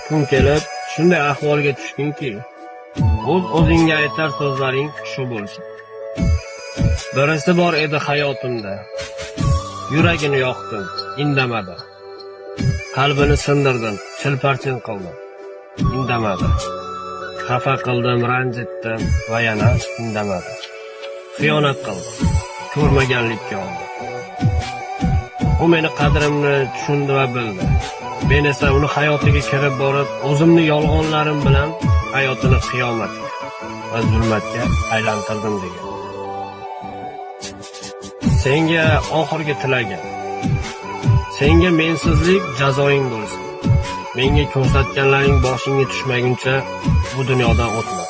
kun kelib shunday ahvolga tushdingki, o'zingga aytar so'zlaring shu bo'lsin. Birisi bor edi hayotimda, yuragini yoqdim, indamadi. Qalbini sindirdim, chilparchin qildim, indamadi. Xafa qildim, ranjitdim va yana indamadi. Xiyonat qildim, ko'rmaganlikka oldim. U meni qadrimni tushundi va bildi. Men esa uni hayotiga kirib borib, o'zimni yolg'onlarim bilan hayotini qiyomatga va zulmatga aylantirdim degan. Senga oxirgi tilagim. Senga mensizlik jazoing bo'lsin. Menga ko'rsatganlaring boshingga tushmaguncha bu dunyodan o'tma.